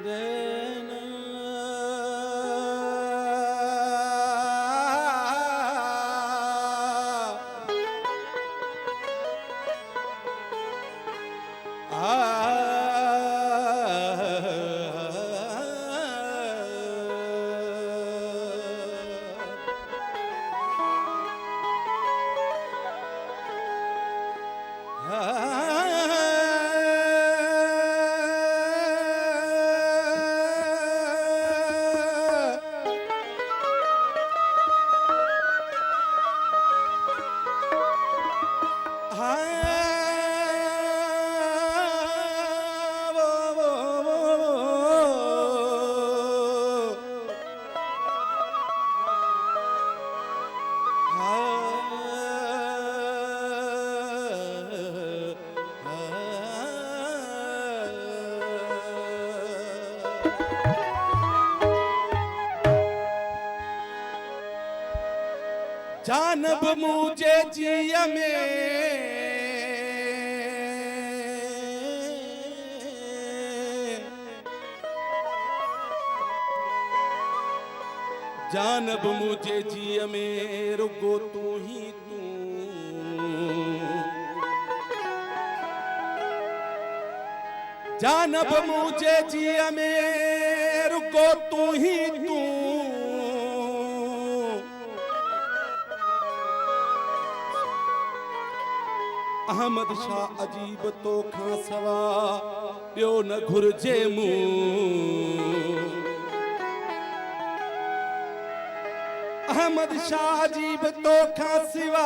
देना जानब मुझे जिया में जानब मुझे जिया में रुगो तू ही तू जानब मुझे जिया में रुगो तू ही तू अहमद शाह अजीब तो खां सवा ॿियो न घुर्जे मूं अहमद शाह अजीब तो खां सिवा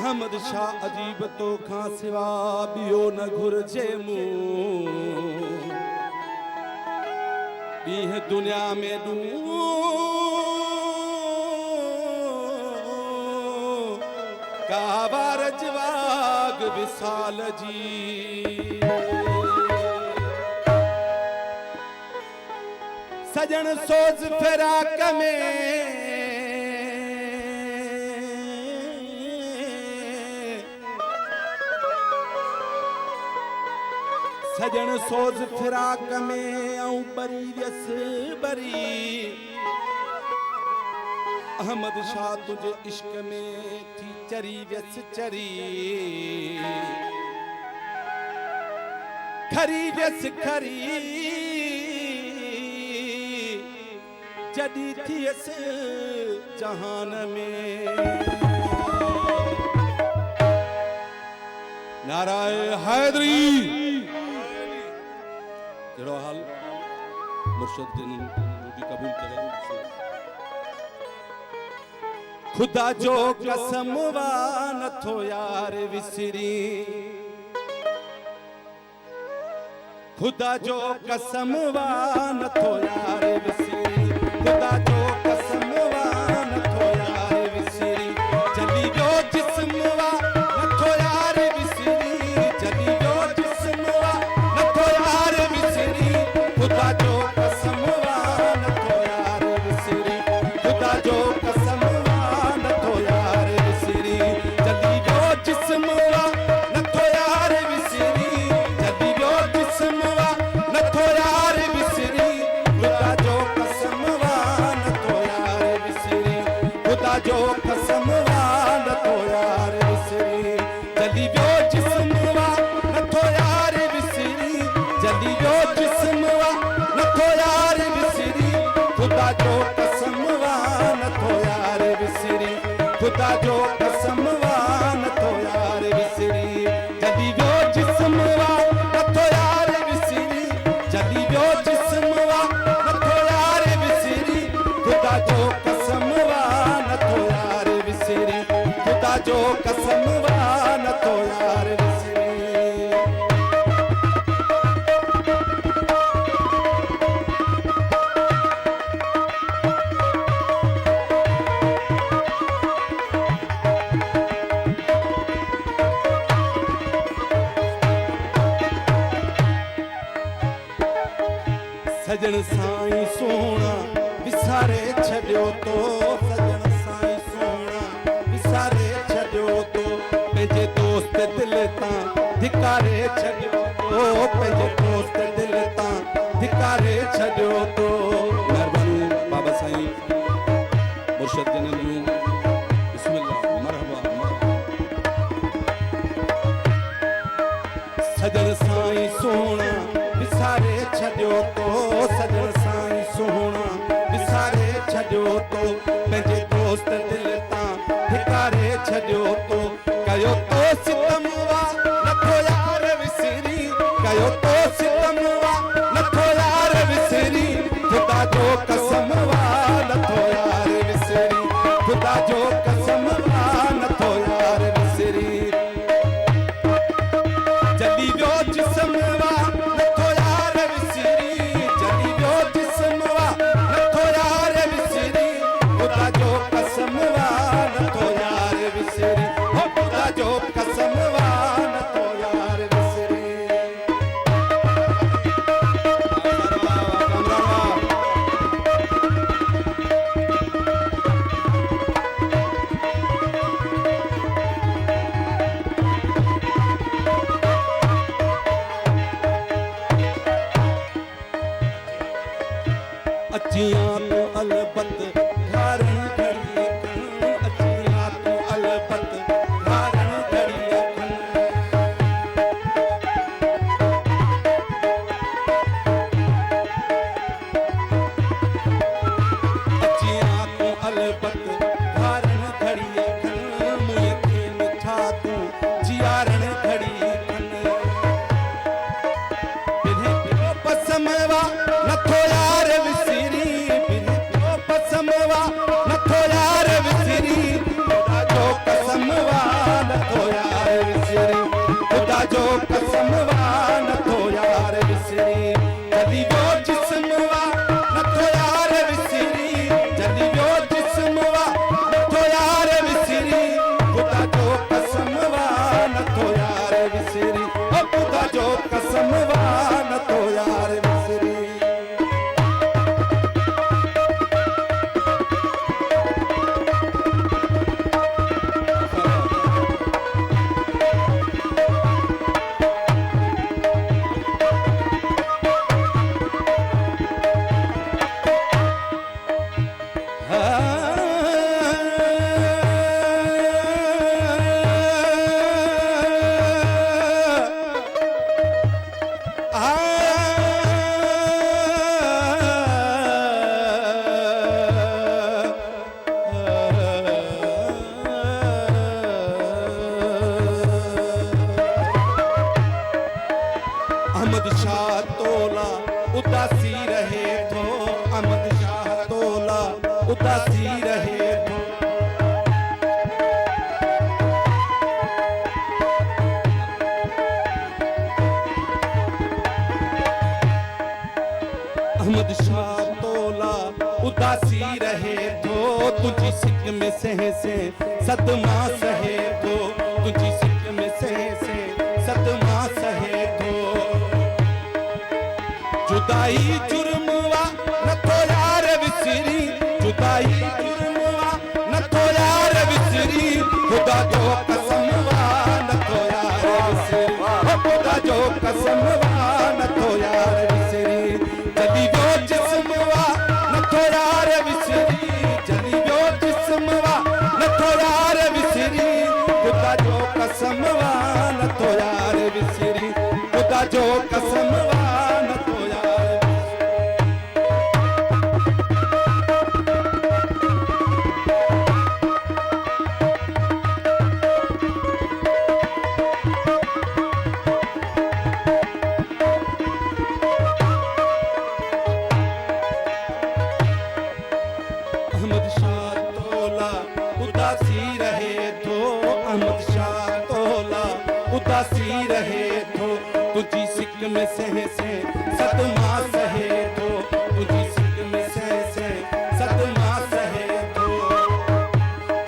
अहमद शाह अजीब तो खां सिवा ॿियो न घुर्जे मूं बीह दुनिया में दू कावार जवाग विसाल जी सजन सोज फिराक में सजन सोज फिराक में आऊं बरी व्यस बरी अहमद शाह तुझे इश्क में थी चरी व्यस चरी खरी व्यस खरी जदी थियस जहान में नाराए हैदरी जड़ो हाल मुर्शद जन भी कबूल करे खुदा जो कसम वान थो यार विसरी खुदा जो कसम वान थो यार विसरी खुदा जो कसम वान थो यार विसरी जली जो जिस्म वा नथो यार विसरी जली जो जिस्म वा नथो यार विसरी खुदा जो कसम वान थो यार विसरी खुदा जो कसम वान थो यार विसरी जली जो जिस्म वा नथो यार विसरी जली जो जिस्म वा नथो यार विसरी खुदा जो कसम वान थो यार विसरी खुदा जो कसम वान थो यार विसरी जली जो जिस्म वा नथो यार विसरी जली जो जिस्म वा नथो यार विसरी खुदा जो कसम वान थो यार विसरी खुदा जो कसम वान थो यार विसरी जली जो जिस्म वा नथो यार विसरी जली जो जिस्म वा नथो यार विसरी खुदा जो कसम वान थो यार विसरी खुदा जो कसम वान थो यार विसरी सजन साईं सोना विसारे छॾियो तो सजन साईं सोना विसारे छॾियो तो सजन साईं सोना विसारे छॾियो तो सजन साईं सोना विसारे छॾियो तो पंहिंजे दोस्त दिल तां धिकारे छॾियो तो कयो तो सितम वा नथो यार विसरी कयो तो सितम वा नथो यार विसरी खुदा जो कसम वा नथो यार विसरी खुदा जो कसम वा नथो यार विसरी जली वियो जिस्म वा नथो यार विसरी जली वियो जिस्म वा नथो यार विसरी खुदा जो कसम वा नथो यार विसरी हो खुदा जो कसम वा नथो यार विसरी अचियां तो अलबत धारण घड़ी अचियां तो अलबत धारण घड़ी अचियां तो अलबत धारण घड़ी मुए खे मिठा तू जियारण घड़ी बिने पियो पसमवा नथो यार विसरी बिने पियो पसमवा नथो यार विसरी खुदा जो कसमवा नथो यार विसरी खुदा जो कसमवा नथो यार विसरी जली वियो जिस्मवा नथो यार विसरी जली वियो जिस्मवा नथो यार विसरी खुदा जो कसमवा नथो यार विसरी ओ खुदा जो कसमवा नथो यार विसरी अहमद शाह तोला उदासी रहे थो अहमद शाह तोला उदासी रहे थो अहमद शाह तोला उदासी रहे थो तुझी सिक में सह से सदमा सहे थो तुझी सिक में सह से सदमा सहे थो जुदाई जुर्मवा नथो यार विसरी जुदाई जुर्मवा नथो यार विसरी खुदा जो कसमवा नथो यार विसरी खुदा जो कसमवा नथो यार विसरी जली वियो जिस्मवा नथो यार विसरी जली वियो जिस्मवा नथो यार विसरी खुदा जो कसमवा नथो यार विसरी खुदा जो कसमवा नथो यार अहमद शाह तोला उदासी रहे थो अहमद शाह तोला उदासी रहे थो तुझी सिक में सह से सदमा सहे थो तुझी सिक में सह से सदमा सहे थो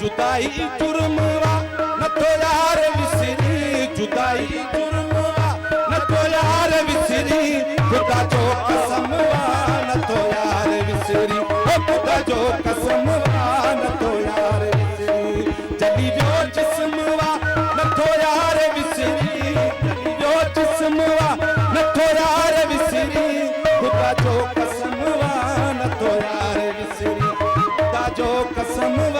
जुदाई जुर्मवा नथो यार विसरी जुदाई जुर्मवा नथो यार विसरी खुदा जो कसमवा नथो यार विसरी खुदा जो कसमवा नथो यार विसरी जली वियो जिस्मवा नथो यार विसरी जली वियो जिस्मवा नथो यार विसरी खुदा जो कसमवा नथो यार विसरी खुदा जो कसमवा